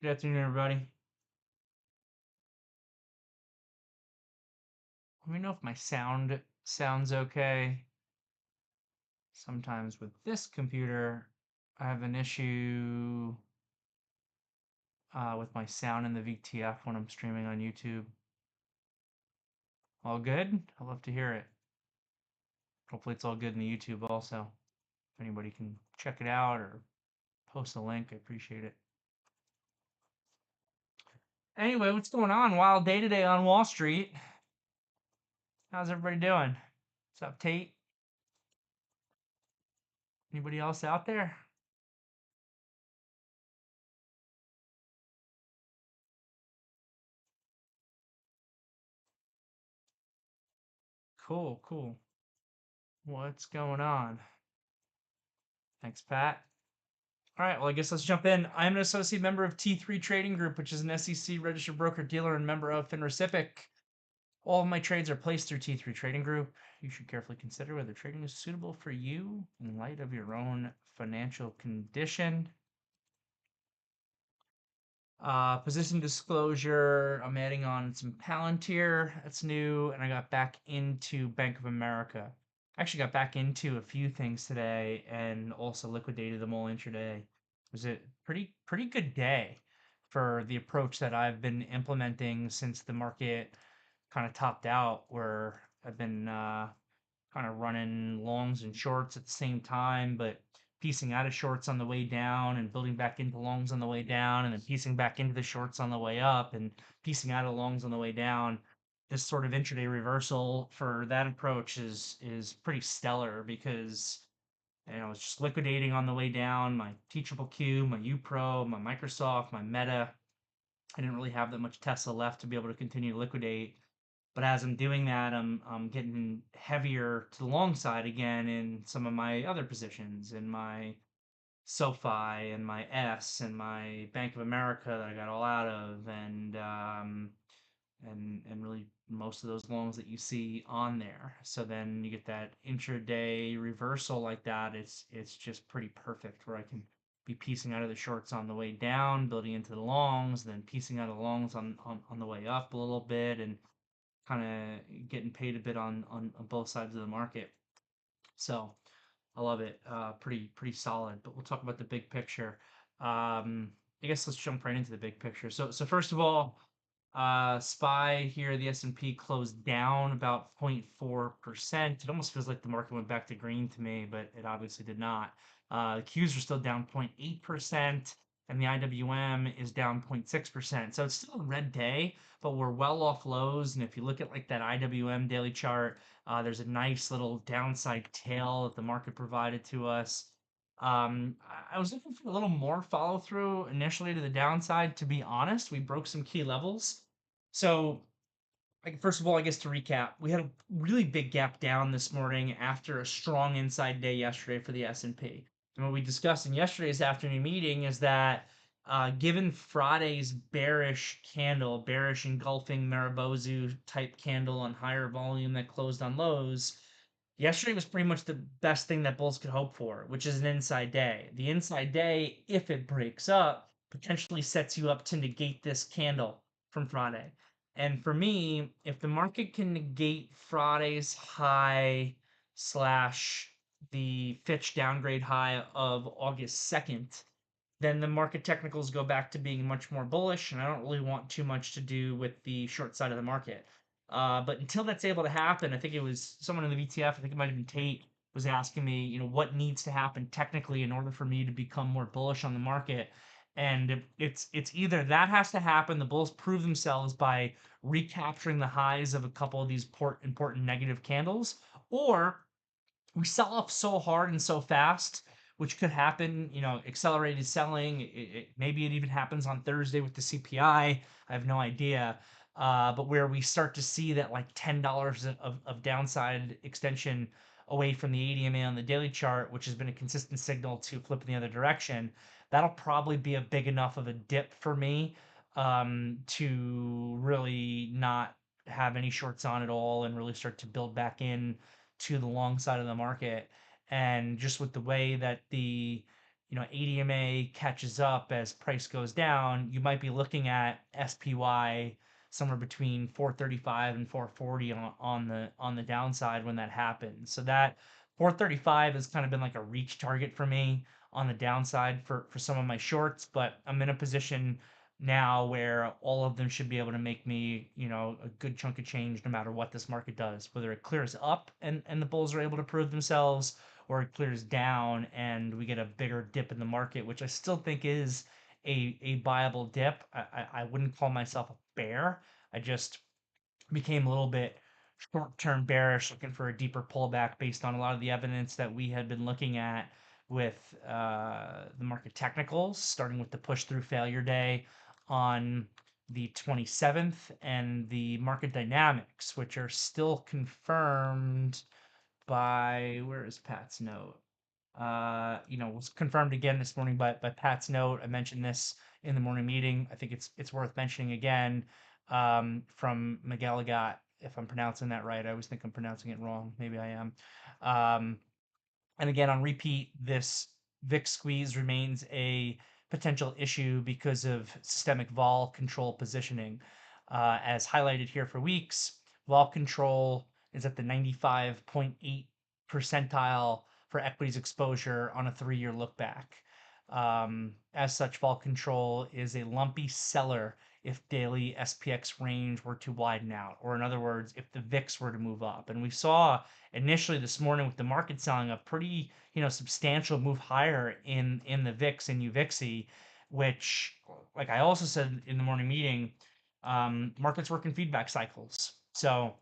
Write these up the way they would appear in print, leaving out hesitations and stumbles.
Good afternoon, everybody. Let me know if my sound sounds okay. Sometimes with this computer, I have an issue with my sound in the VTF when I'm streaming on YouTube. All good? I'd love to hear it. Hopefully, it's all good in the YouTube also. If anybody can check it out or post a link, I appreciate it. Anyway, what's going on? Wild day today on Wall Street. How's everybody doing? What's up, Tate? Anybody else out there? Cool, cool. What's going on? Thanks, Pat. All right, well, I guess let's jump in. I'm an associate member of T3 Trading Group, which is an SEC registered broker dealer and member of FINRA. All of my trades are placed through T3 Trading Group. You should carefully consider whether trading is suitable for you in light of your own financial condition. Position disclosure, I'm adding on some Palantir. That's new, and I got back into Bank of America. Actually got back into a few things today and also liquidated them all intraday. It was a pretty good day for the approach that I've been implementing since the market kind of topped out, where I've been kind of running longs and shorts at the same time, but piecing out of shorts on the way down and building back into longs on the way down, and then piecing back into the shorts on the way up and piecing out of longs on the way down. This sort of intraday reversal for that approach is pretty stellar because it's just liquidating on the way down my Teachable Q, my U Pro, my Microsoft, my Meta. I didn't really have that much Tesla left to be able to continue to liquidate, but as I'm doing that, I'm getting heavier to the long side again in some of my other positions, in my SoFi and my S and my Bank of America that I got all out of, and really most of those loans that you see on there. So then you get that intraday reversal like that. It's just pretty perfect where I can be piecing out of the shorts on the way down, building into the longs, then piecing out of the longs on the way up a little bit, and kind of getting paid a bit on both sides of the market. So I love it. Pretty solid. But we'll talk about the big picture. I guess let's jump right into the big picture. So first of all, SPY here, the S&P closed down about 0.4%. It almost feels like the market went back to green to me, but it obviously did not. The Qs are still down 0.8%, and the IWM is down 0.6%. So it's still a red day, but we're well off lows. And if you look at like that IWM daily chart, there's a nice little downside tail that the market provided to us. I was looking for a little more follow through initially to the downside. To be honest, we broke some key levels. So, like, first of all, I guess to recap, we had a really big gap down this morning after a strong inside day yesterday for the S&P. And what we discussed in yesterday's afternoon meeting is that given Friday's bearish candle, bearish engulfing Maribozu type candle on higher volume that closed on lows, yesterday was pretty much the best thing that bulls could hope for, which is an inside day. The inside day, if it breaks up, potentially sets you up to negate this candle from Friday. And for me, if the market can negate Friday's high slash the Fitch downgrade high of August 2nd, then the market technicals go back to being much more bullish, and I don't really want too much to do with the short side of the market. But until that's able to happen, I think it was someone in the VTF, I think it might have been Tate, was asking me, what needs to happen technically in order for me to become more bullish on the market. And it's either that has to happen, the bulls prove themselves by recapturing the highs of a couple of these important negative candles, or we sell off so hard and so fast, which could happen, accelerated selling. Maybe it even happens on Thursday with the CPI. I have no idea. But where we start to see that like $10 of downside extension away from the ADMA on the daily chart, which has been a consistent signal to flip in the other direction, that'll probably be a big enough of a dip for me to really not have any shorts on at all and really start to build back in to the long side of the market. And just with the way that the ADMA catches up as price goes down, you might be looking at SPY somewhere between 435 and 440 on the downside when that happens. So that 435 has kind of been like a reach target for me on the downside for some of my shorts, but I'm in a position now where all of them should be able to make me, a good chunk of change no matter what this market does, whether it clears up and the bulls are able to prove themselves, or it clears down and we get a bigger dip in the market, which I still think is a viable dip. I wouldn't call myself a bear. I just became a little bit short-term bearish, looking for a deeper pullback based on a lot of the evidence that we had been looking at with the market technicals, starting with the push through failure day on the 27th and the market dynamics, which are still confirmed by, where is Pat's note? Was confirmed again this morning by Pat's note. I mentioned this in the morning meeting. I think it's worth mentioning again, from McGalligot, if I'm pronouncing that right. I always think I'm pronouncing it wrong. Maybe I am. Um, and again, on repeat, this VIX squeeze remains a potential issue because of systemic vol control positioning. As highlighted here for weeks, vol control is at the 95.8 percentile for equities exposure on a 3-year look back. As such, vol control is a lumpy seller if daily SPX range were to widen out, or in other words, if the VIX were to move up. And we saw initially this morning with the market selling a pretty, substantial move higher in the VIX and UVIXY, which, like I also said in the morning meeting, markets work in feedback cycles. So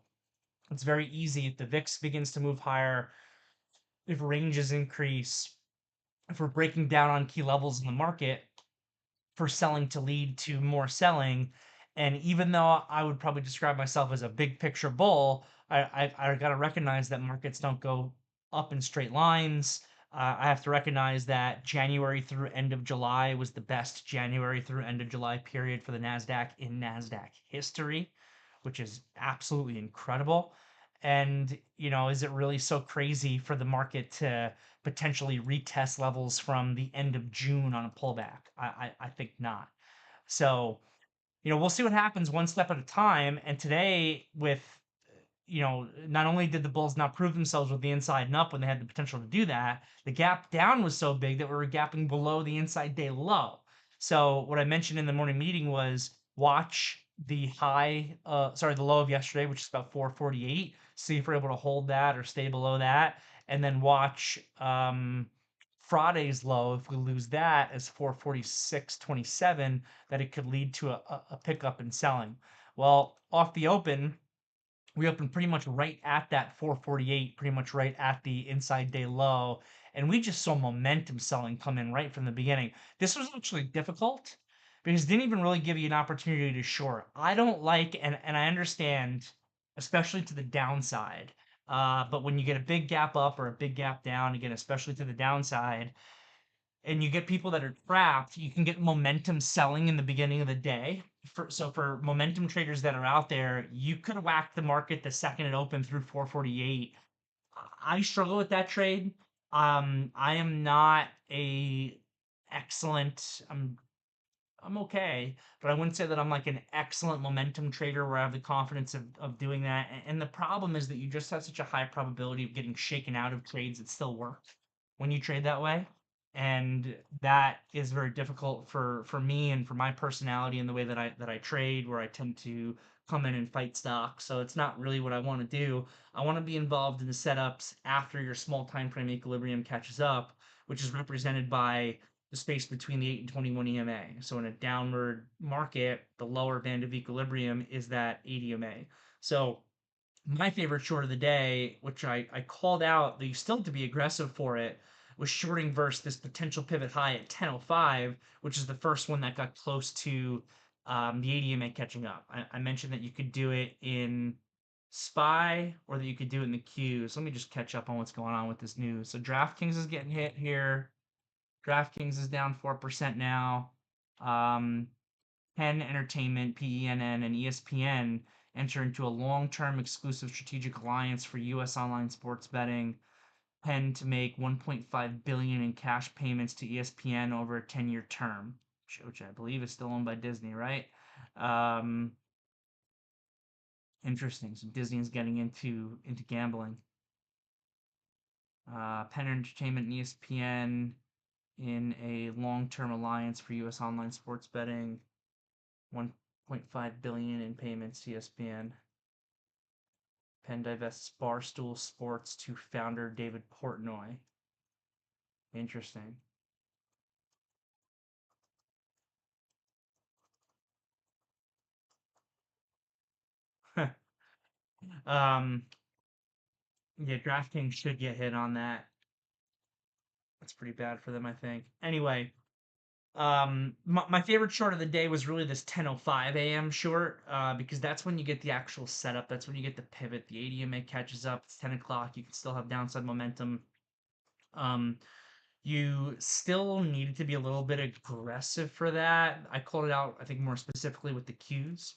it's very easy if the VIX begins to move higher, if ranges increase, if we're breaking down on key levels in the market, for selling to lead to more selling. And even though I would probably describe myself as a big picture bull, I got to recognize that markets don't go up in straight lines. I have to recognize that January through end of July was the best January through end of July period for the NASDAQ in NASDAQ history, which is absolutely incredible. And, is it really so crazy for the market to potentially retest levels from the end of June on a pullback? I think not. So, we'll see what happens one step at a time. And today, with, not only did the Bulls not prove themselves with the inside and up when they had the potential to do that, the gap down was so big that we were gapping below the inside day low. So what I mentioned in the morning meeting was watch the the low of yesterday, which is about 448. See if we're able to hold that or stay below that, and then watch Friday's low. If we lose that as 446.27, that it could lead to a pickup in selling. Well, off the open, we opened pretty much right at that 448, pretty much right at the inside day low. And we just saw momentum selling come in right from the beginning. This was actually difficult because it didn't even really give you an opportunity to short. I don't like, and I understand, especially to the downside. But when you get a big gap up or a big gap down, again, especially to the downside, and you get people that are trapped, you can get momentum selling in the beginning of the day. For momentum traders that are out there, you could whack the market the second it opened through 448. I struggle with that trade. I am not a excellent. I'm okay, but I wouldn't say that I'm like an excellent momentum trader where I have the confidence of doing that. And the problem is that you just have such a high probability of getting shaken out of trades that still work when you trade that way. And that is very difficult for me and for my personality and the way that I trade, where I tend to come in and fight stocks. So it's not really what I want to do. I want to be involved in the setups after your small time frame equilibrium catches up, which is represented by the space between the 8 and 21 EMA. So in a downward market, the lower band of equilibrium is that 8 EMA. So my favorite short of the day, which I called out that you still have to be aggressive for it, was shorting versus this potential pivot high at 10:05, which is the first one that got close to the 8 EMA catching up. I mentioned that you could do it in SPY or that you could do it in the Q. So let me just catch up on what's going on with this news. So DraftKings is getting hit here. DraftKings is down 4% now. Penn Entertainment, PENN, and ESPN enter into a long-term exclusive strategic alliance for U.S. online sports betting. Penn to make 1.5 billion in cash payments to ESPN over a 10-year term, which I believe is still owned by Disney, right? Um, Interesting. So Disney is getting into gambling. Penn Entertainment and ESPN in a long-term alliance for U.S. online sports betting. 1.5 billion in payments to ESPN. Penn divests Barstool Sports to founder David Portnoy. Interesting. um, yeah, DraftKings should get hit on that. That's pretty bad for them, I think. Anyway, my favorite short of the day was really this 10:05 a.m. short, because that's when you get the actual setup. That's when you get the pivot. The ADMA catches up. It's 10 o'clock. You can still have downside momentum. Um, you still needed to be a little bit aggressive for that. I called it out, I think, more specifically with the Qs,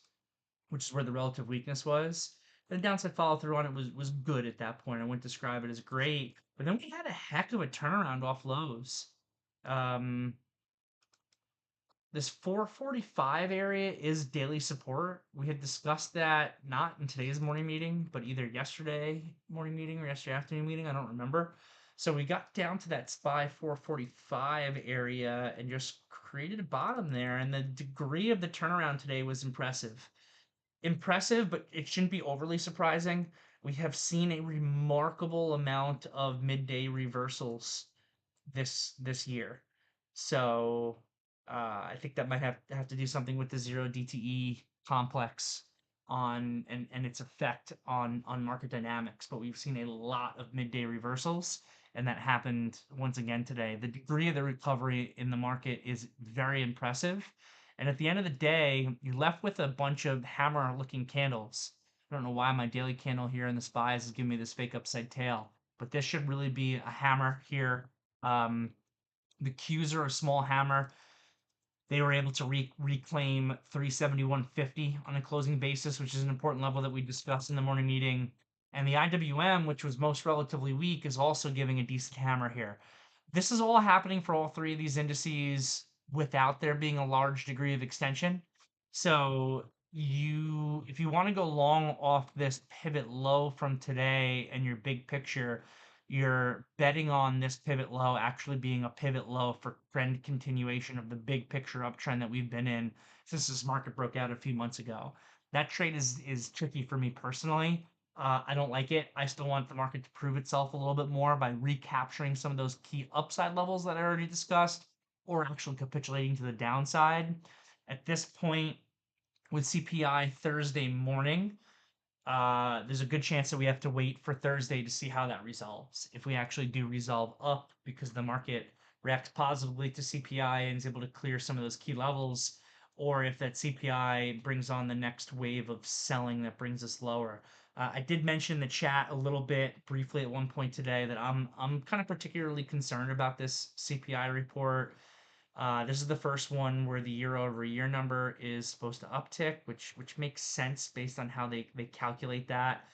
which is where the relative weakness was. The downside follow through on it was good at that point. I wouldn't describe it as great, but then we had a heck of a turnaround off lows. Um, this 445 area is daily support. We had discussed that not in today's morning meeting, but either yesterday morning meeting or yesterday afternoon meeting. I don't remember. So we got down to that SPY 445 area and just created a bottom there. And the degree of the turnaround today was impressive. Impressive, but it shouldn't be overly surprising. We have seen a remarkable amount of midday reversals this year. So I think that might have to do something with the zero DTE complex and its effect on market dynamics. But we've seen a lot of midday reversals, and that happened once again today. The degree of the recovery in the market is very impressive. And at the end of the day, you're left with a bunch of hammer looking candles. I don't know why my daily candle here in the spies is giving me this fake upside tail, but this should really be a hammer here. The Qs are a small hammer. They were able to reclaim 371.50 on a closing basis, which is an important level that we discussed in the morning meeting. And the IWM, which was most relatively weak, is also giving a decent hammer here. This is all happening for all three of these indices without there being a large degree of extension. So if you want to go long off this pivot low from today and your big picture, you're betting on this pivot low actually being a pivot low for trend continuation of the big picture uptrend that we've been in since this market broke out a few months ago. That trade is tricky for me personally. I don't like it. I still want the market to prove itself a little bit more by recapturing some of those key upside levels that I already discussed, or actually capitulating to the downside. At this point, with CPI Thursday morning, there's a good chance that we have to wait for Thursday to see how that resolves. If we actually do resolve up because the market reacts positively to CPI and is able to clear some of those key levels, or if that CPI brings on the next wave of selling that brings us lower. I did mention in the chat a little bit briefly at one point today that I'm kind of particularly concerned about this CPI report. This is the first one where the year-over-year number is supposed to uptick, which makes sense based on how they calculate that.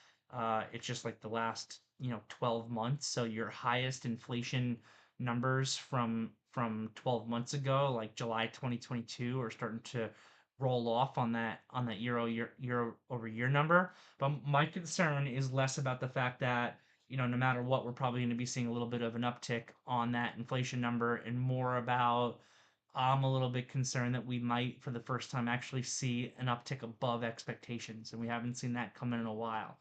It's just like the last 12 months. So your highest inflation numbers from 12 months ago, like July 2022, are starting to roll off on that year-over-year number. But my concern is less about the fact that no matter what, we're probably going to be seeing a little bit of an uptick on that inflation number, and more about I'm a little bit concerned that we might, for the first time, actually see an uptick above expectations, and we haven't seen that come in a while.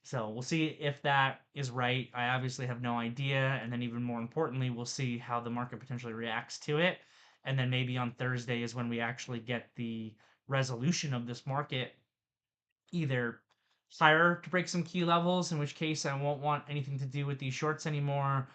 So we'll see if that is right. I obviously have no idea, and then even more importantly, we'll see how the market potentially reacts to it, and then maybe on Thursday is when we actually get the resolution of this market, either higher to break some key levels, in which case I won't want anything to do with these shorts anymore,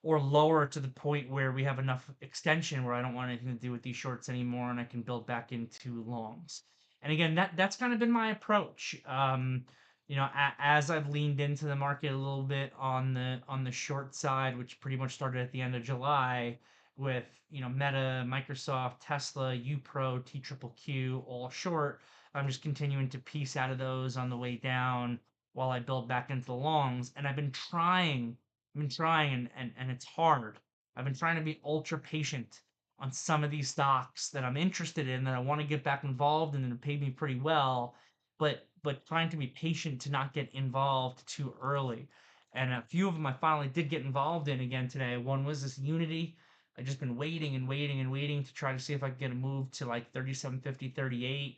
or lower to the point where we have enough extension where I don't want anything to do with these shorts anymore and I can build back into longs. And again, that's kind of been my approach. As I've leaned into the market a little bit on the short side, which pretty much started at the end of July with Meta, Microsoft, Tesla, UPro, TQQQ, all short. I'm just continuing to piece out of those on the way down while I build back into the longs. And I've been trying I've been trying and it's hard. I've been trying to be ultra patient on some of these stocks that I'm interested in that I want to get back involved in and pay me pretty well, but trying to be patient to not get involved too early. And a few of them I finally did get involved in again today. One was this Unity. I just been waiting and waiting and waiting to try to see if I could get a move to like 37.50, 38.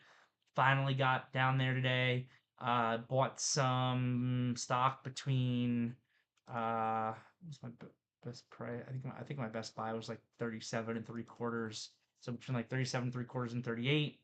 Finally got down there today. Bought some stock between what was my best price? I think my best buy was like 37 and three quarters. So between like 37 three quarters and 38.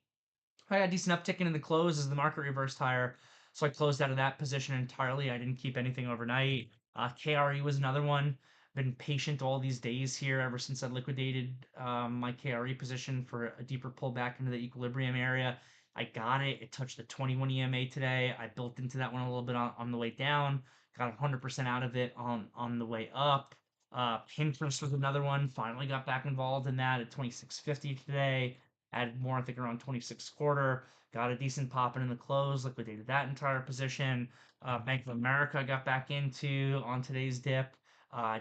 I got a decent uptick into the close as the market reversed higher. So I closed out of that position entirely. I didn't keep anything overnight. KRE was another one. Been patient all these days here ever since I liquidated my KRE position for a deeper pullback into the equilibrium area. I got it. It touched the 21 EMA today. I built into that one a little bit on the way down. Got 100% out of it on the way up. Pinterest was another one. Finally got back involved in that at 26.50 today. Added more, I think around 26 quarter. Got a decent pop in the close, liquidated that entire position. Bank of America got back into on today's dip.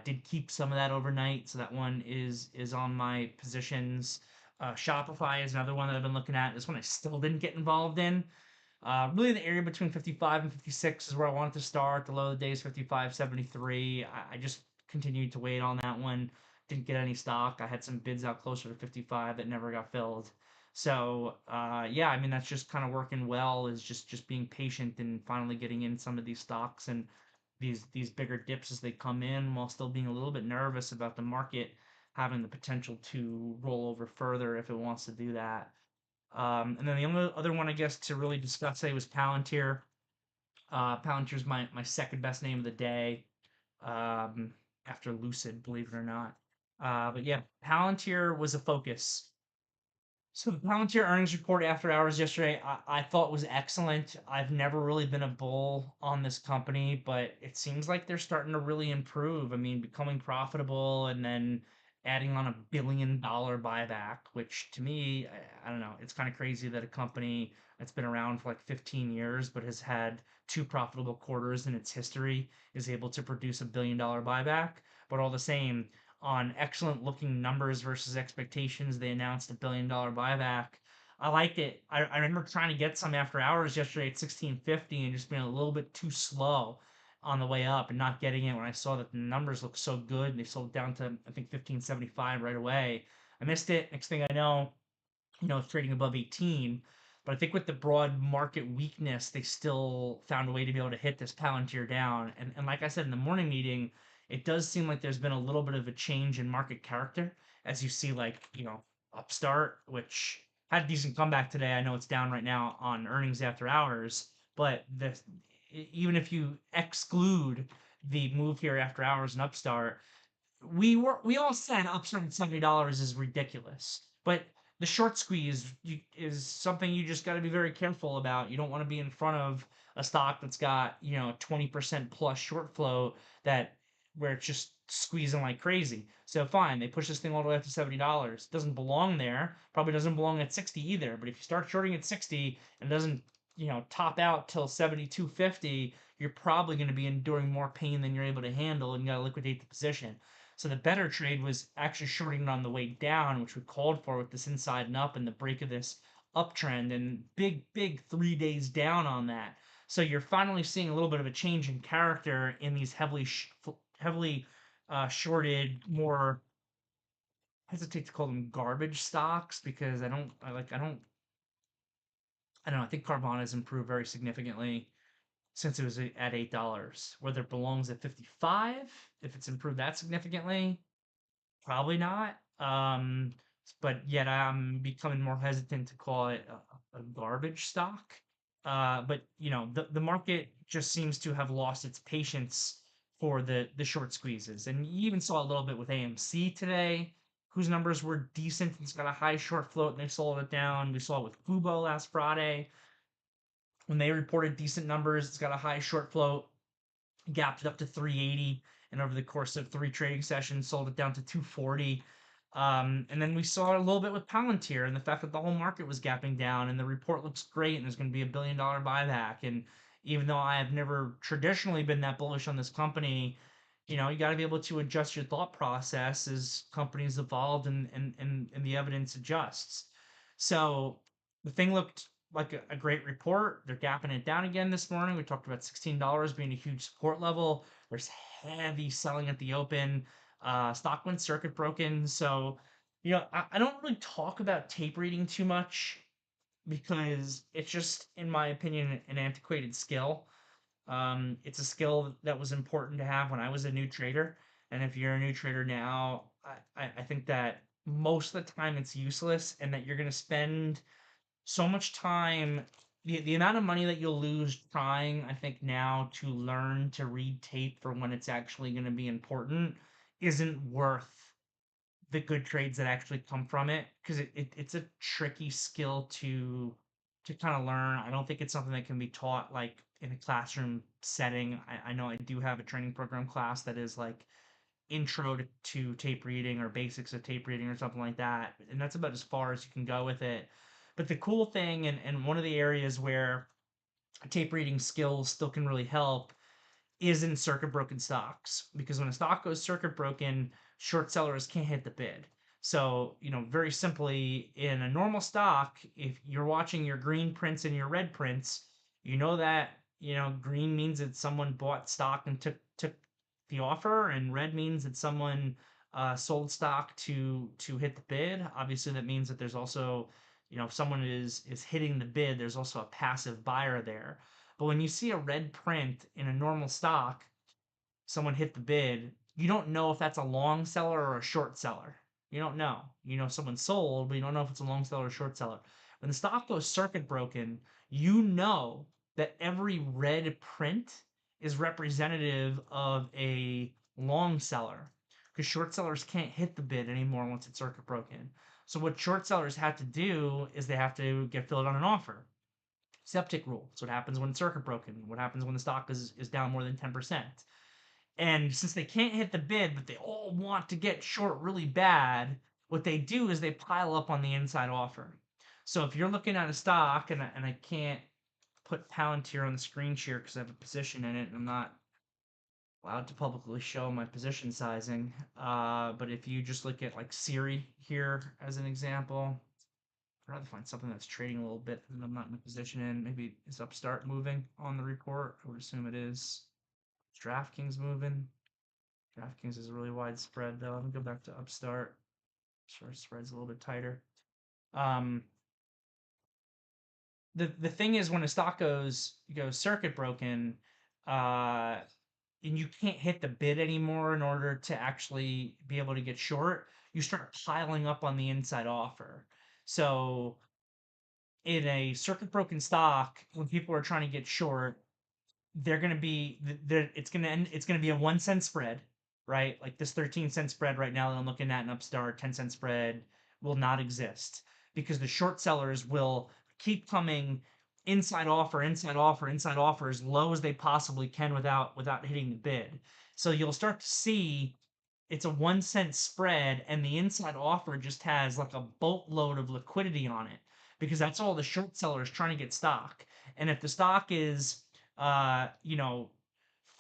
Did keep some of that overnight, so that one is on my positions. Shopify is another one that I've been looking at. This one I still didn't get involved in. Really, the area between 55 and 56 is where I wanted to start. The low of the day is 55.73. I just continued to wait on that one. Didn't get any stock. I had some bids out closer to 55 that never got filled. So yeah, I mean that's just kind of working well. Is just being patient and finally getting in some of these stocks and these bigger dips as they come in, while still being a little bit nervous about the market having the potential to roll over further if it wants to do that. And then the only other one, I guess, to really discuss today was Palantir. Palantir's my second best name of the day, um, after Lucid, believe it or not. But yeah, Palantir was a focus. So the Palantir earnings report after hours yesterday, I thought was excellent. I've never really been a bull on this company, but it seems like they're starting to really improve. I mean, becoming profitable and then adding on $1 billion buyback, which to me, I don't know, it's kind of crazy that a company that's been around for like 15 years but has had two profitable quarters in its history is able to produce $1 billion buyback. But all the same, on excellent looking numbers versus expectations. They announced $1 billion buyback. I liked it. I remember trying to get some after hours yesterday at 16.50 and just being a little bit too slow on the way up and not getting it when I saw that the numbers looked so good and they sold down to I think 15.75 right away. I missed it. Next thing I know, it's trading above 18. But I think with the broad market weakness, they still found a way to be able to hit this Palantir down. And like I said in the morning meeting, it does seem like there's been a little bit of a change in market character as you see, like, Upstart, which had a decent comeback today. I know it's down right now on earnings after hours, but even if you exclude the move here after hours and Upstart, we all said upstart at $70 is ridiculous, but the short squeeze is something you just got to be very careful about. You don't want to be in front of a stock that's got 20% plus short flow that where it's just squeezing like crazy. So fine, they push this thing all the way up to $70. Doesn't belong there. Probably doesn't belong at 60 either. But if you start shorting at 60 and it doesn't top out till 72.50, you're probably going to be enduring more pain than you're able to handle, and you got to liquidate the position. So the better trade was actually shorting it on the way down, which we called for with this inside and up and the break of this uptrend, and big 3 days down on that. So you're finally seeing a little bit of a change in character in these heavily shorted, more hesitate to call them garbage stocks because I don't know. I think Carvana has improved very significantly since it was at $8. Whether it belongs at 55, if it's improved that significantly, probably not. But yet I'm becoming more hesitant to call it a garbage stock. But the market just seems to have lost its patience for the short squeezes, and you even saw a little bit with AMC today, whose numbers were decent. It's got a high short float, and they sold it down. We saw it with Fubo last Friday when they reported decent numbers. It's got a high short float, gapped it up to 380, and over the course of three trading sessions sold it down to 240. And then we saw it a little bit with Palantir and the fact that the whole market was gapping down, and the report looks great and there's going to be $1 billion buyback. And even though I have never traditionally been that bullish on this company, you got to be able to adjust your thought process as companies evolve and the evidence adjusts. So the thing looked like a great report. They're gapping it down again this morning. We talked about $16 being a huge support level. There's heavy selling at the open. Stock went circuit broken. So, I don't really talk about tape reading too much because it's just, in my opinion, an antiquated skill. It's a skill that was important to have when I was a new trader. And if you're a new trader now, I think that most of the time it's useless and that you're going to spend so much time. The amount of money that you'll lose trying, I think, now to learn to read tape for when it's actually going to be important isn't worth the good trades that actually come from it because it's a tricky skill to kind of learn. I don't think it's something that can be taught like in a classroom setting. I know I do have a training program class that is like intro to tape reading or basics of tape reading or something like that, and that's about as far as you can go with it. But the cool thing, and one of the areas where tape reading skills still can really help, is in circuit broken stocks, because when a stock goes circuit broken, short sellers can't hit the bid. So, very simply, in a normal stock, if you're watching your green prints and your red prints, you know that, green means that someone bought stock and took the offer, and red means that someone sold stock to hit the bid. Obviously, that means that there's also, if someone is hitting the bid, there's also a passive buyer there. But when you see a red print in a normal stock, someone hit the bid, you don't know if that's a long seller or a short seller. You don't know. You know someone sold, but you don't know if it's a long seller or short seller. When the stock goes circuit broken, you know that every red print is representative of a long seller because short sellers can't hit the bid anymore once it's circuit broken. So what short sellers have to do is they have to get filled on an offer. Septic rule. So what happens when it's circuit broken? What happens when the stock is down more than 10%? And since they can't hit the bid, but they all want to get short really bad, what they do is they pile up on the inside offer. So if you're looking at a stock, and I can't put Palantir on the screen share because I have a position in it, and I'm not allowed to publicly show my position sizing. But if you just look at like Siri here as an example, I'd rather find something that's trading a little bit that I'm not in a position in. Maybe is Upstart moving on the report? I would assume it is. Is DraftKings moving? DraftKings is a really wide spread though. Let me go back to Upstart. Sure, spread's a little bit tighter. Um, the thing is when a stock goes circuit broken, uh, and you can't hit the bid anymore in order to actually be able to get short, you start piling up on the inside offer. So in a circuit broken stock, when people are trying to get short, they're going to be it's going to be a 1 cent spread, right? Like this 13-cent spread right now that I'm looking at in Upstart, 10-cent spread will not exist because the short sellers will keep coming inside offer, inside offer, inside offer as low as they possibly can without hitting the bid. So you'll start to see it's a 1 cent spread and the inside offer just has like a boatload of liquidity on it because that's all the short sellers trying to get stock. And if the stock is uh, you know,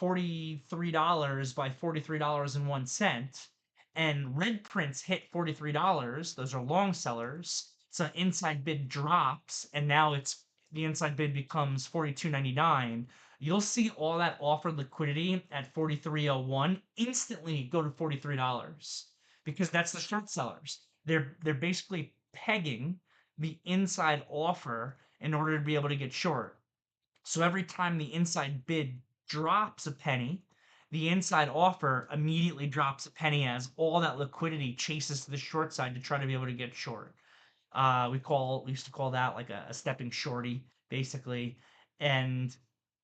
$43 by $43.01, and red prints hit $43, those are long sellers. So inside bid drops, and now it's the inside bid becomes 42.99. You'll see all that offered liquidity at 43.01 instantly go to $43 because that's the short sellers. They're basically pegging the inside offer in order to be able to get short. So every time the inside bid drops a penny, the inside offer immediately drops a penny as all that liquidity chases to the short side to try to be able to get short. We used to call that like a stepping shorty, basically. And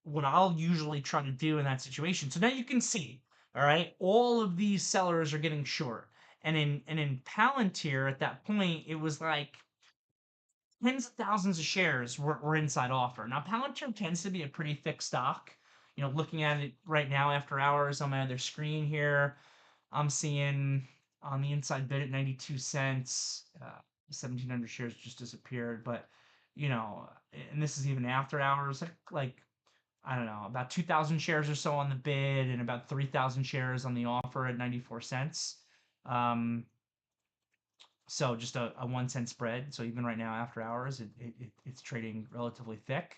what I'll usually try to do in that situation. So now you can see, all right, all of these sellers are getting short. And in Palantir at that point, it was like tens of thousands of shares were inside offer. Now, Palantir tends to be a pretty thick stock. Looking at it right now after hours on my other screen here, I'm seeing on the inside bid at 92 cents, 1,700 shares just disappeared. But, and this is even after hours. Like I don't know, about 2,000 shares or so on the bid and about 3,000 shares on the offer at 94 cents. Um, so just a 1 cent spread. So even right now after hours, it's trading relatively thick.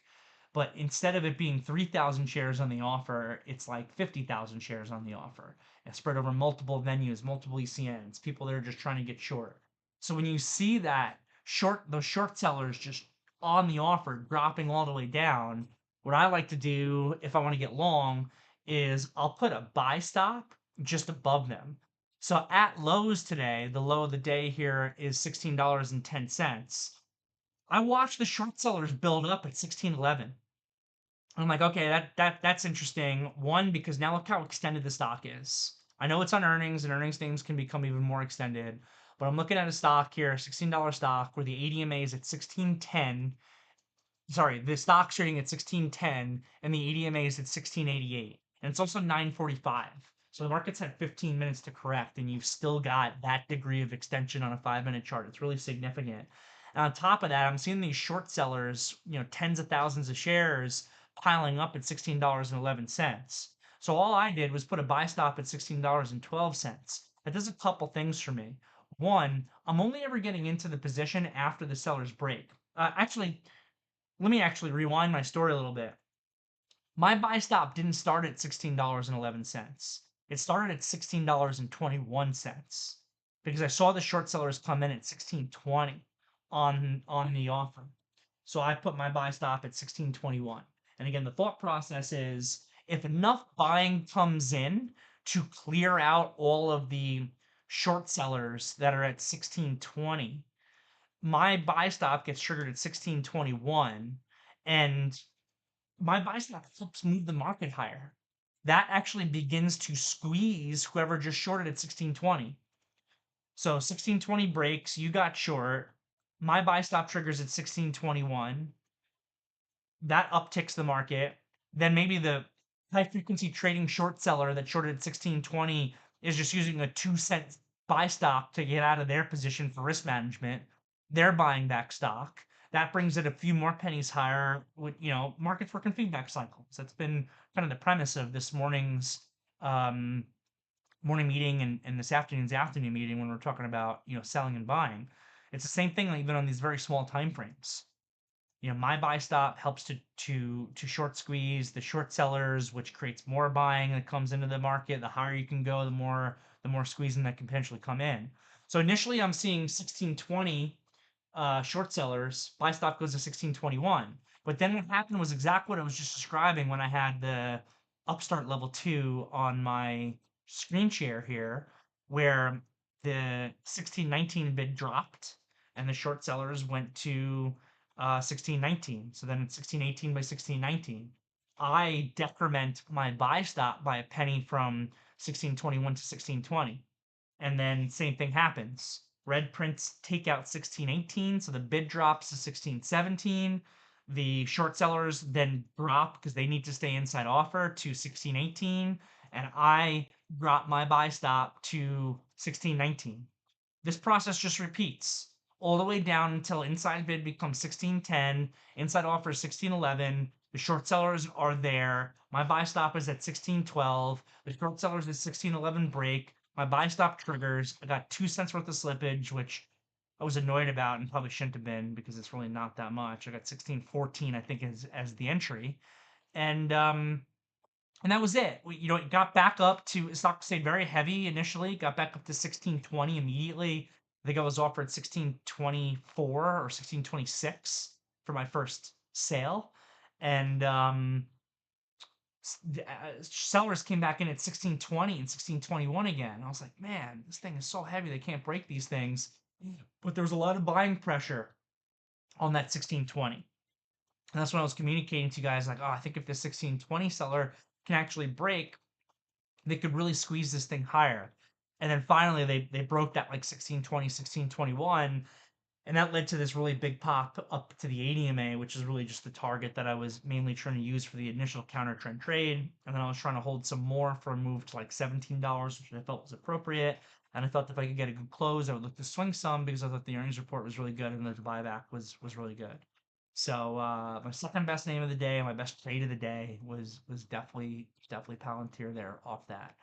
But instead of it being 3,000 shares on the offer, it's like 50,000 shares on the offer. And spread over multiple venues, multiple ECNs, people that are just trying to get short. So when you see that those short sellers just on the offer dropping all the way down, what I like to do if I want to get long is I'll put a buy stop just above them. So at lows today, the low of the day here is $16.10. I watched the short sellers build up at 16.11. I'm like, okay, that's interesting. One, because now look how extended the stock is. I know it's on earnings, and earnings things can become even more extended. But I'm looking at a stock here, $16 stock, where the ADMA is at 16.10. Sorry, the stock's trading at 16.10 and the ADMA is at 16.88. And it's also 9:45. So the market's had 15 minutes to correct, and you've still got that degree of extension on a 5 minute chart. It's really significant. And on top of that, I'm seeing these short sellers, tens of thousands of shares piling up at $16.11. So all I did was put a buy stop at $16.12. That does a couple things for me. One, I'm only ever getting into the position after the sellers break. Actually, let me actually rewind my story a little bit. My buy stop didn't start at $16.11. It started at $16.21 because I saw the short sellers come in at 16.20 on the offer. So I put my buy stop at 16.21. And again, the thought process is if enough buying comes in to clear out all of the short sellers that are at 16.20, my buy stop gets triggered at 1621, and my buy stop helps move the market higher. That actually begins to squeeze whoever just shorted at 1620. So 1620 breaks, you got short. My buy stop triggers at 1621. That upticks the market. Then maybe the high frequency trading short seller that shorted at 1620 is just using a 2 cent buy stop to get out of their position for risk management. They're buying back stock. That brings it a few more pennies higher with, markets working feedback cycles. That's been kind of the premise of this morning's um, morning meeting and this afternoon's afternoon meeting when we're talking about, selling and buying. It's the same thing even on these very small time frames. My buy stop helps to short squeeze the short sellers, which creates more buying that comes into the market. The higher you can go, the more squeezing that can potentially come in. So initially, I'm seeing 1620 short sellers. Buy stop goes to 1621. But then what happened was exactly what I was just describing when I had the Upstart level 2 on my screen share here, where the 1619 bid dropped and the short sellers went to 1619. So then it's 1618 by 1619. I decrement my buy stop by a penny from 1621 to 1620. And then same thing happens. Red prints take out 1618, so the bid drops to 1617. The short sellers then drop because they need to stay inside offer to 1618, and I drop my buy stop to 1619. This process just repeats all the way down until inside bid becomes 1610, inside offer is 1611, the short sellers are there, my buy stop is at 1612, the short sellers at 1611 break, my buy stop triggers, I got 2 cents worth of slippage, which I was annoyed about and probably shouldn't have been because it's really not that much. I got 1614, I think, as the entry. And that was it. It got back up to stock stayed very heavy initially, got back up to 1620 immediately. I think I was offered 1624 or 1626 for my first sale. And sellers came back in at 1620 and 1621 again. I was like, man, this thing is so heavy they can't break these things. But there was a lot of buying pressure on that 1620. And that's when I was communicating to you guys like, oh, I think if the 1620 seller can actually break, they could really squeeze this thing higher. And then finally they broke that like 1620, 1621, and that led to this really big pop up to the ADMA, which is really just the target that I was mainly trying to use for the initial counter trend trade. And then I was trying to hold some more for a move to like $17, which I felt was appropriate. And I felt if I could get a good close, I would look to swing some because I thought the earnings report was really good and the buyback was really good. So my second best name of the day, my best trade of the day was definitely Palantir there off that.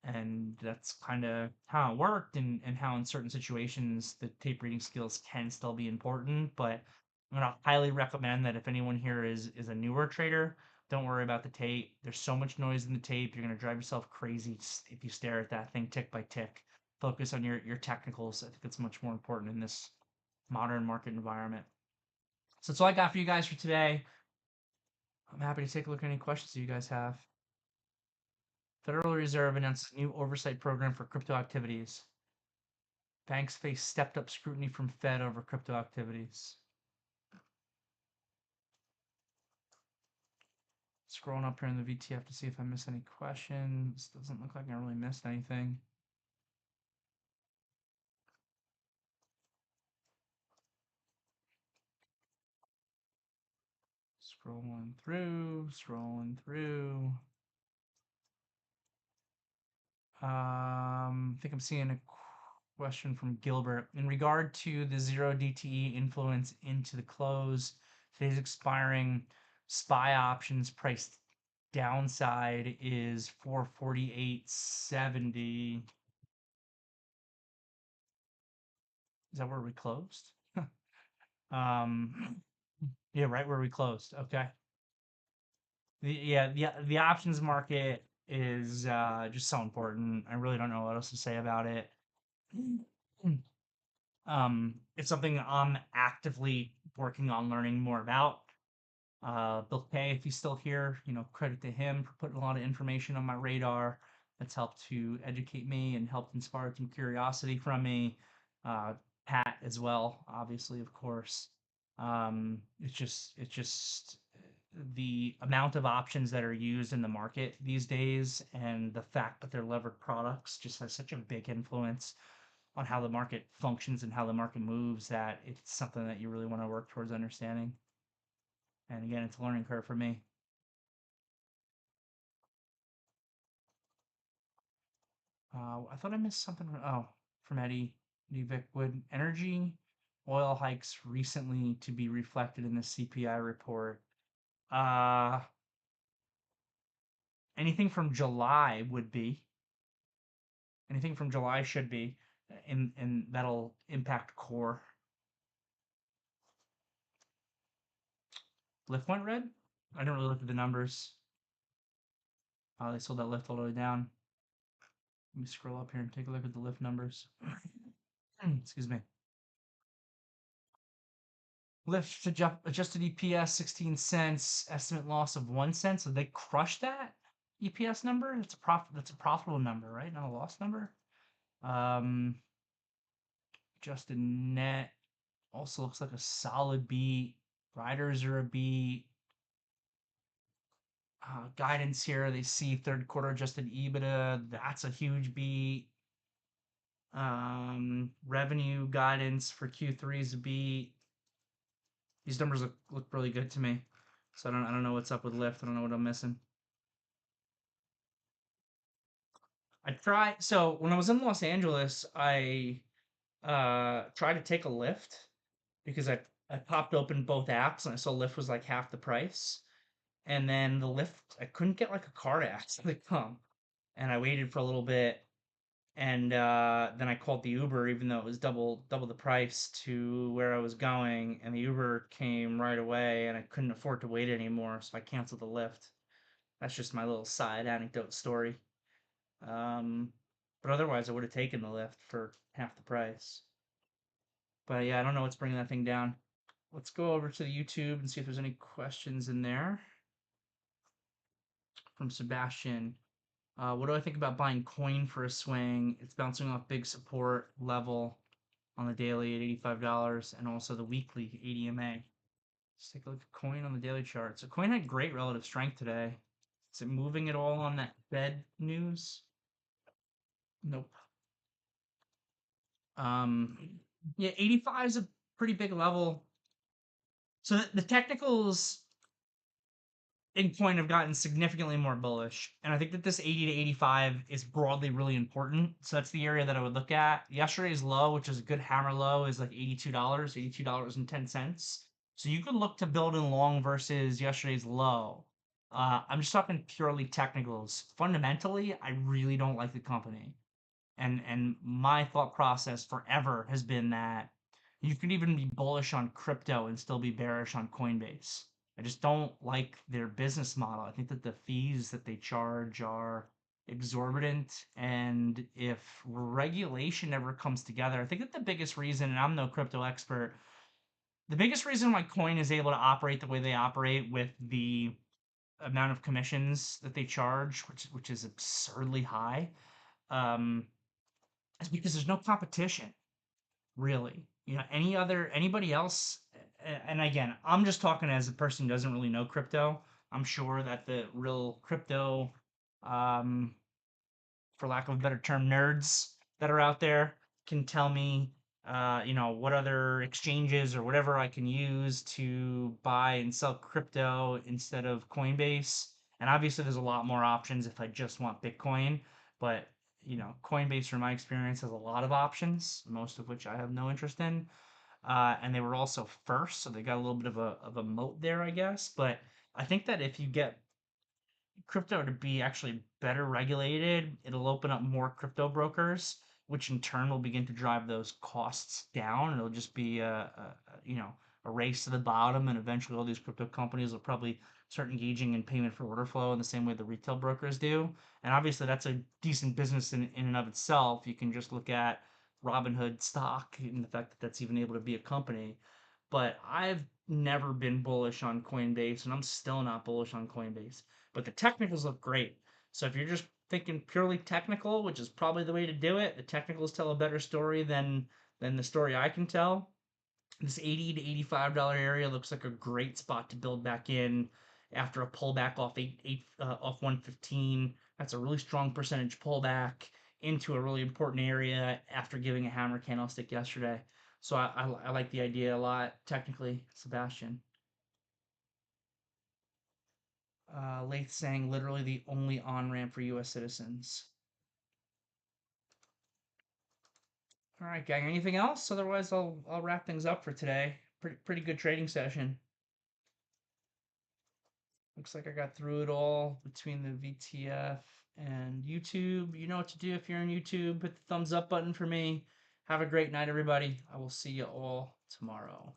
And that's kind of how it worked, and how in certain situations the tape reading skills can still be important. But I'm gonna highly recommend that if anyone here is a newer trader, don't worry about the tape. There's so much noise in the tape, you're gonna drive yourself crazy if you stare at that thing tick by tick. Focus on your technicals. I think it's much more important in this modern market environment. So that's all I got for you guys for today. I'm happy to take a look at any questions that you guys have. Federal Reserve announced a new oversight program for crypto activities. Banks face stepped up scrutiny from Fed over crypto activities. Scrolling up here in the VTF to see if I miss any questions. Doesn't look like I really missed anything. Scrolling through. I think I'm seeing a question from Gilbert. In regard to the zero DTE influence into the close, today's expiring SPY options priced downside is 448.70. Is that where we closed? um, yeah, right where we closed. Okay. The options market is just so important. I really don't know what else to say about it. It's something I'm actively working on learning more about. Bill Kay, if he's still here, credit to him for putting a lot of information on my radar. That's helped to educate me and helped inspire some curiosity from me. Uh, Pat as well, obviously, of course. It's just the amount of options that are used in the market these days, and the fact that they're levered products just has such a big influence on how the market functions and how the market moves, that it's something that you really want to work towards understanding. And again, it's a learning curve for me. I thought I missed something. Oh, from Eddie Vic. Would energy oil hikes recently to be reflected in the CPI report? Uh, Anything from July would be. Anything from July should be, and that'll impact core. Lift went red. I didn't really look at the numbers. They sold that lift all the way down. Let me scroll up here and take a look at the lift numbers. Excuse me. Lift to adjusted EPS 16 cents, estimate loss of 1 cent. So they crushed that EPS number. That's a profitable number, right? Not a loss number. Um, Adjusted net also looks like a solid beat. Riders are a beat. Guidance here, they see third quarter adjusted EBITDA. That's a huge beat. Revenue guidance for Q3 is a beat. These numbers look really good to me. So I don't know what's up with Lyft. I don't know what I'm missing. So when I was in Los Angeles, I tried to take a Lyft because I popped open both apps and I saw Lyft was like half the price. And then the Lyft, I couldn't get like a car to actually come. And I waited for a little bit, and then I called the Uber, even though it was double the price to where I was going, and the Uber came right away, and I couldn't afford to wait anymore, so I canceled the Lyft. That's just my little side anecdote story. Um, but otherwise, I would have taken the Lyft for half the price. But yeah, I don't know what's bringing that thing down. Let's go over to the YouTube and see if there's any questions in there. From Sebastian. What do I think about buying coin for a swing? It's bouncing off big support level on the daily at $85 and also the weekly 80 MA. Let's take a look at coin on the daily chart. So coin had great relative strength today. Is it moving at all on that Fed news? Nope. Yeah, 85 is a pretty big level. So the technicals in coin have gotten significantly more bullish, and I think that this 80 to 85 is broadly really important. So that's the area that I would look at. Yesterday's low, which is a good hammer low, is like $82, $82.10. So you could look to build in long versus yesterday's low. I'm just talking purely technicals. Fundamentally, I really don't like the company. And my thought process forever has been that you could even be bullish on crypto and still be bearish on Coinbase. I just don't like their business model. I think that the fees that they charge are exorbitant. And if regulation ever comes together, I think that the biggest reason, and I'm no crypto expert, the biggest reason why Coin is able to operate the way they operate with the amount of commissions that they charge, which is absurdly high, um, is because there's no competition, really. Anybody else, and again, I'm just talking as a person who doesn't really know crypto. I'm sure that the real crypto, um, for lack of a better term, nerds that are out there can tell me, what other exchanges or whatever I can use to buy and sell crypto instead of Coinbase. And obviously, there's a lot more options if I just want Bitcoin. But, Coinbase, from my experience, has a lot of options, most of which I have no interest in. And they were also first, so they got a little bit of a moat there, I guess. But I think that if you get crypto to be actually better regulated, it'll open up more crypto brokers, which in turn will begin to drive those costs down. It'll just be a race to the bottom, and eventually all these crypto companies will probably start engaging in payment for order flow in the same way the retail brokers do. And obviously, that's a decent business in and of itself. You can just look at Robinhood stock and the fact that that's even able to be a company. But I've never been bullish on Coinbase, and I'm still not bullish on Coinbase. But the technicals look great. So if you're just thinking purely technical, which is probably the way to do it, the technicals tell a better story than the story I can tell. This 80 to $85 area looks like a great spot to build back in after a pullback off 115. That's a really strong percentage pullback into a really important area after giving a hammer candlestick yesterday. So I like the idea a lot technically, Sebastian. Lath saying literally the only on ramp for U.S. citizens. All right, gang. Anything else? Otherwise, I'll wrap things up for today. Pretty good trading session. Looks like I got through it all between the VTF and YouTube. You know what to do if you're on YouTube. Hit the thumbs up button for me. Have a great night, everybody. I will see you all tomorrow.